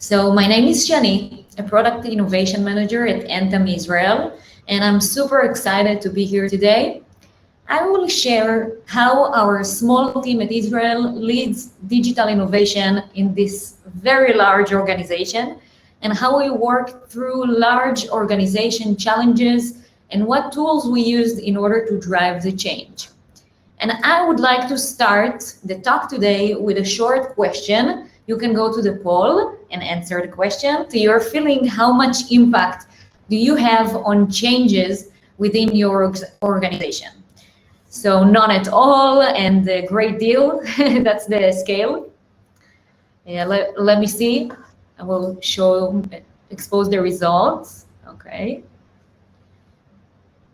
So my name is Shani, a product innovation manager at Anthem Israel, and I'm super excited to be here today. I will share how our small team at Israel leads digital innovation in this very large organization, and how we work through large organization challenges and what tools we used in order to drive the change. And I would like to start the talk today with a short question. You can go to the poll and answer the question. To your feeling, how much impact do you have on changes within your organization? So none at all and a great deal. That's the scale. Let me see. I will expose the results. Okay.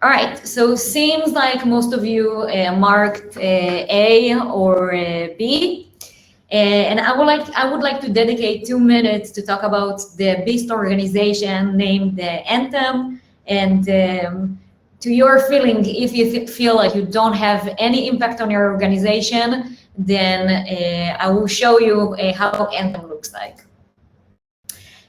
All right, so seems like most of you marked A or B, and I would like to dedicate 2 minutes to talk about the beast organization named Anthem, and to your feeling, if you feel like you don't have any impact on your organization, then I will show you how Anthem looks like.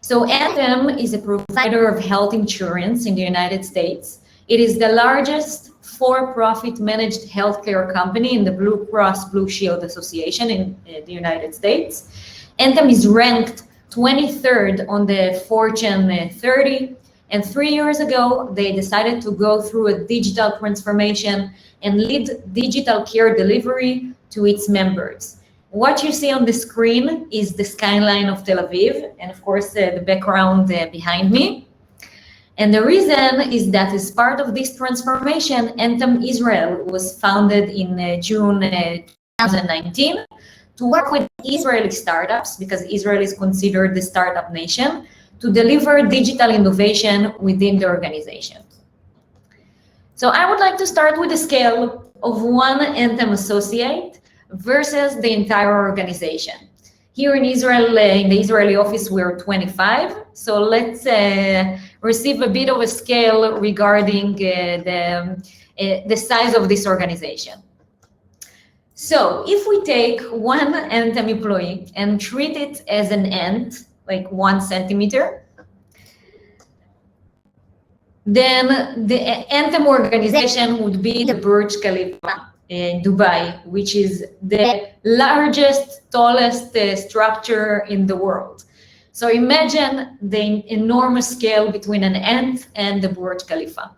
So Anthem is a provider of health insurance in the United States. It is the largest for-profit managed healthcare company in the Blue Cross Blue Shield Association in the United States. Anthem is ranked 23rd on the Fortune 30, and 3 years ago, they decided to go through a digital transformation and lead digital care delivery to its members. What you see on the screen is the skyline of Tel Aviv, and of course, the background behind me. And the reason is that as part of this transformation, Anthem Israel was founded in June 2019 to work with Israeli startups, because Israel is considered the startup nation, to deliver digital innovation within the organization. So I would like to start with a scale of one Anthem associate versus the entire organization. Here in Israel, in the Israeli office, we're 25. So let's receive a bit of a scale regarding the size of this organization. So if we take one Anthem employee and treat it as an ant, like 1 centimeter, then the Anthem organization would be the Burj Khalifa in Dubai, which is the largest, tallest structure in the world. So imagine the enormous scale between an ant and the Burj Khalifa.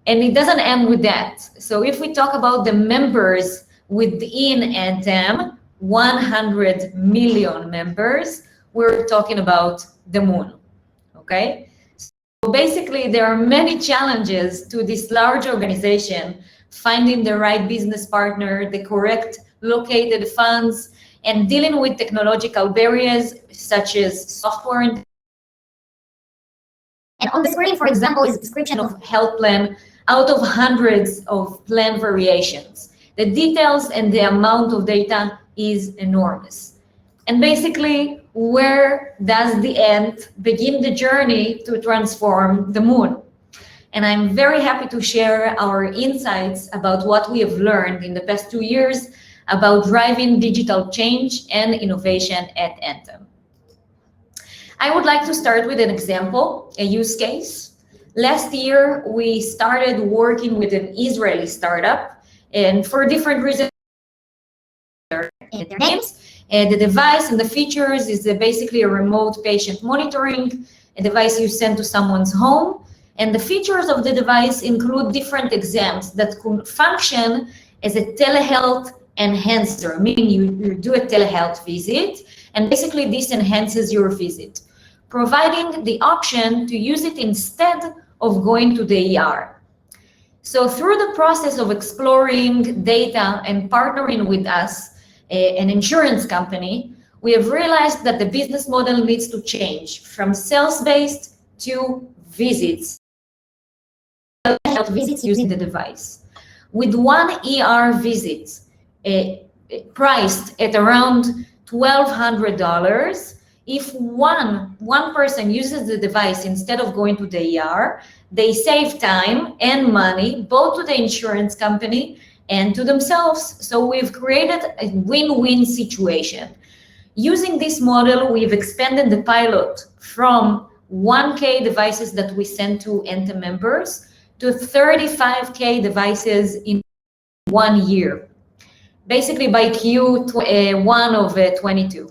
And it doesn't end with that. So if we talk about the members within Anthem, 100 million members, we're talking about the moon, okay? So basically, there are many challenges to this large organization, finding the right business partner, the correct located funds, and dealing with technological barriers such as software. And on the screen, for example, is a description of health plan out of hundreds of plan variations. The details and the amount of data is enormous. And basically, where does the ant begin the journey to transform the moon? And I'm very happy to share our insights about what we have learned in the past 2 years about driving digital change and innovation at Anthem. I would like to start with an example, a use case. Last year, we started working with an Israeli startup, and for different reasons, their names. The device and the features is basically a remote patient monitoring, a device you send to someone's home. And the features of the device include different exams that could function as a telehealth enhancer, meaning you do a telehealth visit, and basically this enhances your visit, providing the option to use it instead of going to the ER. So through the process of exploring data and partnering with us, an insurance company, we have realized that the business model needs to change from sales-based to visits. Visits using the device. With one ER visit priced at around $1,200, if one person uses the device instead of going to the ER, they save time and money, both to the insurance company and to themselves. So we've created a win-win situation. Using this model, we've expanded the pilot from 1K devices that we sent to Anthem members to 35K devices in 1 year, basically by Q1 of 22.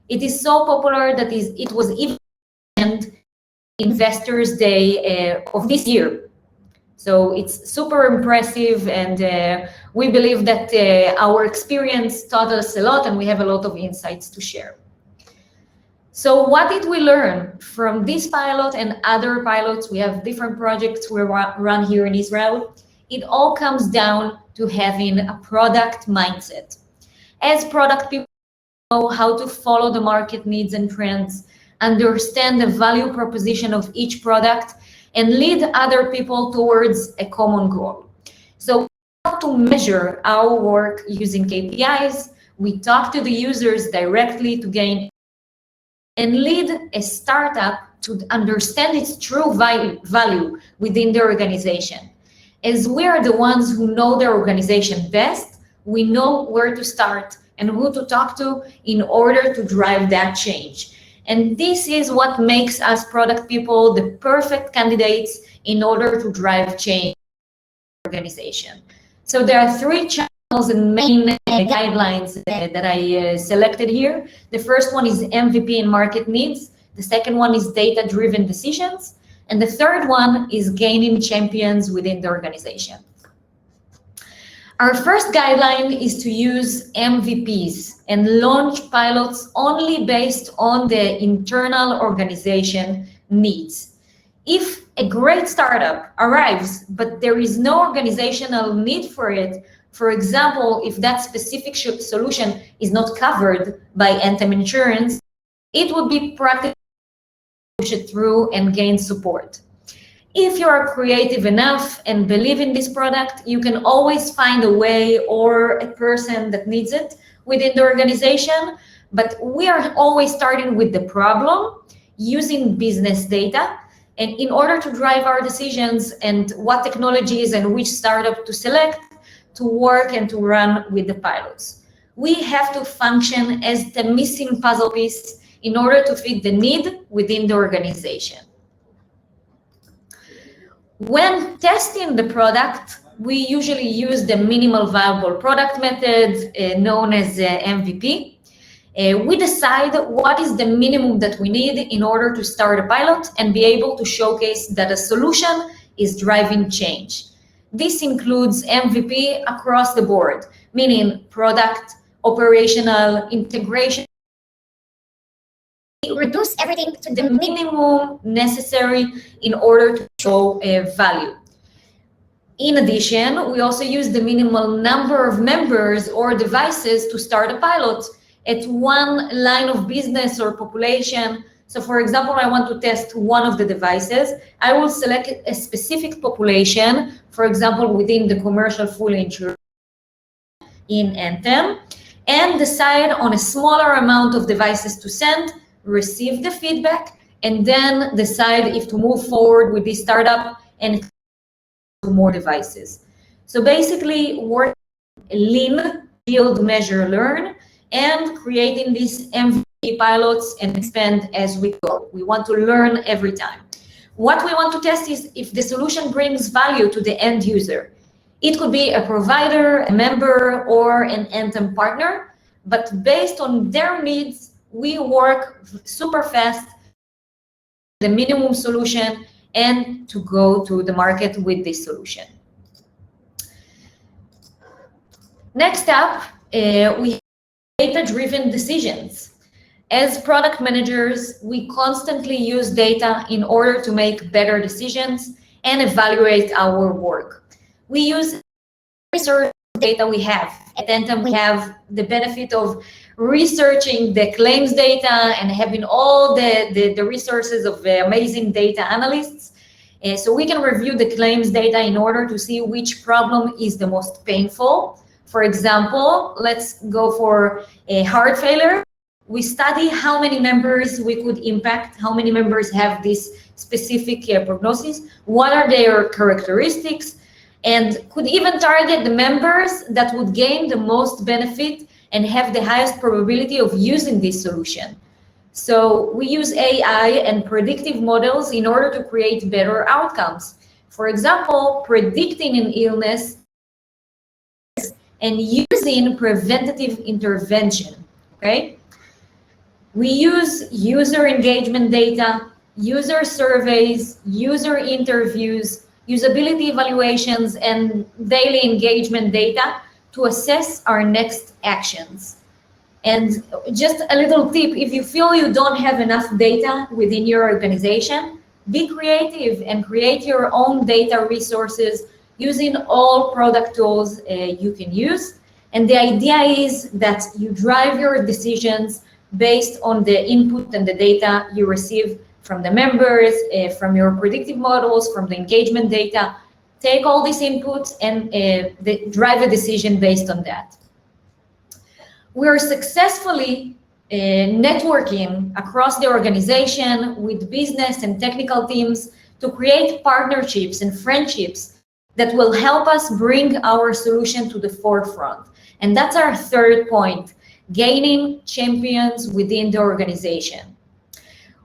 It is so popular that it was even Investors Day of this year. So it's super impressive, and we believe that our experience taught us a lot, and we have a lot of insights to share. So what did we learn from this pilot and other pilots? We have different projects we run here in Israel. It all comes down to having a product mindset. As product people know how to follow the market needs and trends, understand the value proposition of each product, and lead other people towards a common goal. So we have to measure our work using KPIs. We talk to the users directly to gain and lead a startup to understand its true value within the organization. As we are the ones who know their organization best, we know where to start and who to talk to in order to drive that change. And this is what makes us product people the perfect candidates in order to drive change in the organization. So there are 3 channels and main guidelines that I selected here. The first one is MVP and market needs. The second one is data-driven decisions. And the third one is gaining champions within the organization. Our first guideline is to use MVPs and launch pilots only based on the internal organization needs. If a great startup arrives, but there is no organizational need for it, for example, if that specific solution is not covered by Anthem insurance, it would be practical to push it through and gain support. If you are creative enough and believe in this product, you can always find a way or a person that needs it within the organization. But we are always starting with the problem using business data, and in order to drive our decisions and what technologies and which startup to select to work and to run with the pilots. We have to function as the missing puzzle piece in order to fit the need within the organization. When testing the product, we usually use the minimal viable product method, known as MVP. We decide what is the minimum that we need in order to start a pilot and be able to showcase that a solution is driving change. This includes MVP across the board, meaning product, operational, integration. Reduce everything to the minimum necessary in order to show value. In addition, we also use the minimal number of members or devices to start a pilot at one line of business or population. So for example, I want to test one of the devices. I will select a specific population, for example, within the commercial full insurance in Anthem, and decide on a smaller amount of devices to send, receive the feedback, and then decide if to move forward with this startup and to more devices. So basically, work lean, build, measure, learn, and creating these MVP pilots and expand as we go. We want to learn every time. What we want to test is if the solution brings value to the end user. It could be a provider, a member, or an Anthem partner, but based on their needs, we work super fast, the minimum solution, and to go to the market with this solution. Next up, we have data-driven decisions. As product managers, we constantly use data in order to make better decisions and evaluate our work. We use research data we have. At Anthem, we have the benefit of researching the claims data and having all the resources of the amazing data analysts. So we can review the claims data in order to see which problem is the most painful. For example, let's go for a heart failure. We study how many members we could impact, how many members have this specific prognosis, what are their characteristics, and could even target the members that would gain the most benefit and have the highest probability of using this solution. So we use AI and predictive models in order to create better outcomes. For example, predicting an illness and using preventative intervention, okay? We use user engagement data, user surveys, user interviews, usability evaluations, and daily engagement data to assess our next actions. And just a little tip, if you feel you don't have enough data within your organization, be creative and create your own data resources using all product tools you can use. And the idea is that you drive your decisions based on the input and the data you receive from the members, from your predictive models, from the engagement data. Take all these inputs and drive a decision based on that. We are successfully networking across the organization with business and technical teams to create partnerships and friendships that will help us bring our solution to the forefront. And that's our third point, gaining champions within the organization.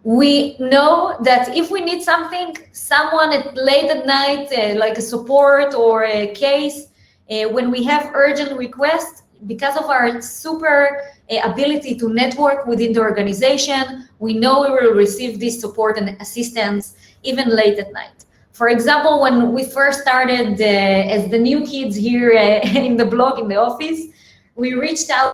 We know that if we need something, someone late at night, like a support or a case, when we have urgent requests, because of our super ability to network within the organization, we know we will receive this support and assistance even late at night. For example, when we first started as the new kids here in the blog, in the office, we reached out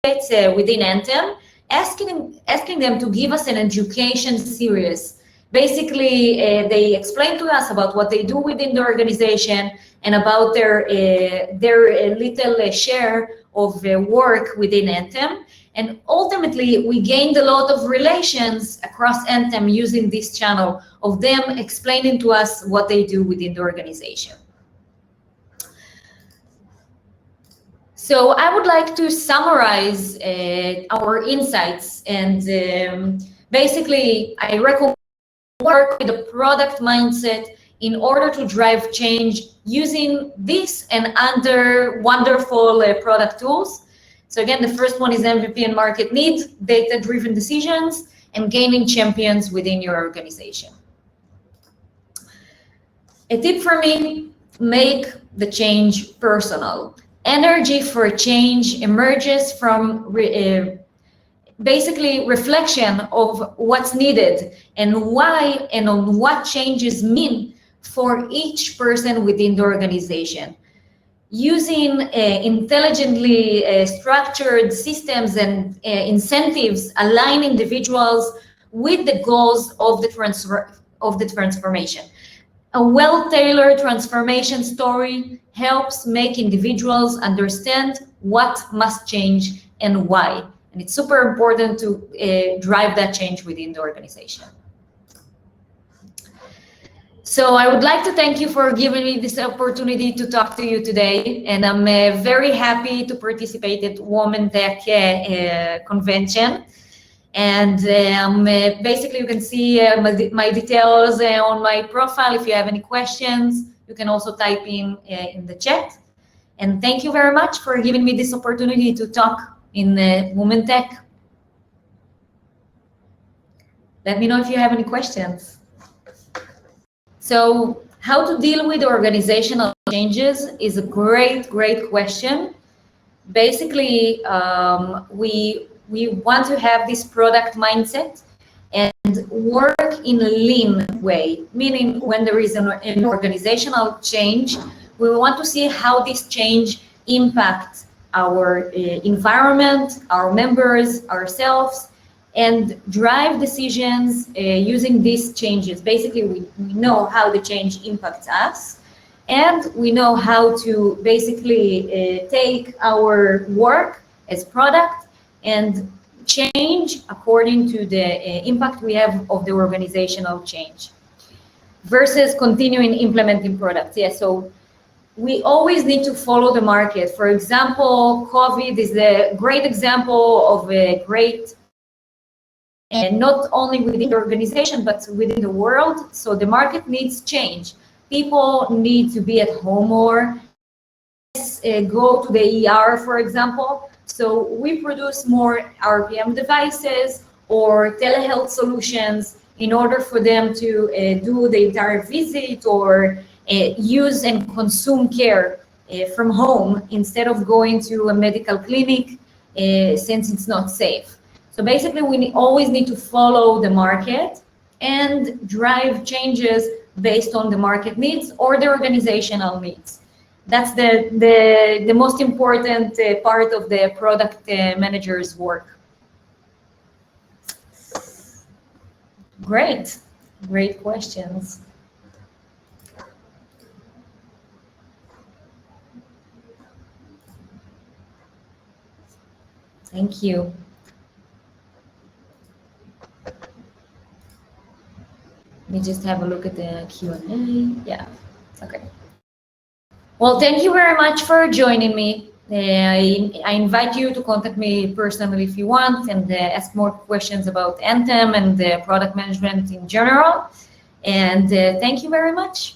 within Anthem, asking them to give us an education series. Basically, they explained to us about what they do within the organization and about their little share of work within Anthem. And ultimately, we gained a lot of relations across Anthem using this channel of them explaining to us what they do within the organization. So I would like to summarize our insights, and basically I recommend work with a product mindset in order to drive change using this and other wonderful product tools. So again, the first one is MVP and market need, data-driven decisions, and gaining champions within your organization. A tip for me, make the change personal. Energy for change emerges from basically reflection of what's needed and why and on what changes mean for each person within the organization. Using intelligently structured systems and incentives align individuals with the goals of the transformation. A well-tailored transformation story helps make individuals understand what must change and why. And it's super important to drive that change within the organization. So I would like to thank you for giving me this opportunity to talk to you today. And I'm very happy to participate at Women Tech convention. And basically you can see my details on my profile. If you have any questions, you can also type in the chat. And thank you very much for giving me this opportunity to talk in Women Tech. Let me know if you have any questions. So how to deal with organizational changes is a great question. Basically, we want to have this product mindset and work in a lean way, meaning when there is an organizational change, we want to see how this change impacts our environment, our members, ourselves, and drive decisions using these changes. Basically, we know how the change impacts us, and we know how to basically take our work as product and change according to the impact we have of the organizational change versus continuing implementing products. Yeah, so we always need to follow the market. For example, COVID is a great example of a great, and not only within the organization, but within the world. So the market needs change. People need to be at home more, go to the ER, for example. So we produce more RPM devices or telehealth solutions in order for them to do the entire visit or use and consume care from home instead of going to a medical clinic since it's not safe. So basically, we always need to follow the market and drive changes based on the market needs or the organizational needs. That's the most important part of the product manager's work. Great questions. Thank you. Let me just have a look at the Q&A. Yeah, okay. Well, thank you very much for joining me. I invite you to contact me personally if you want and ask more questions about Anthem and product management in general. And thank you very much.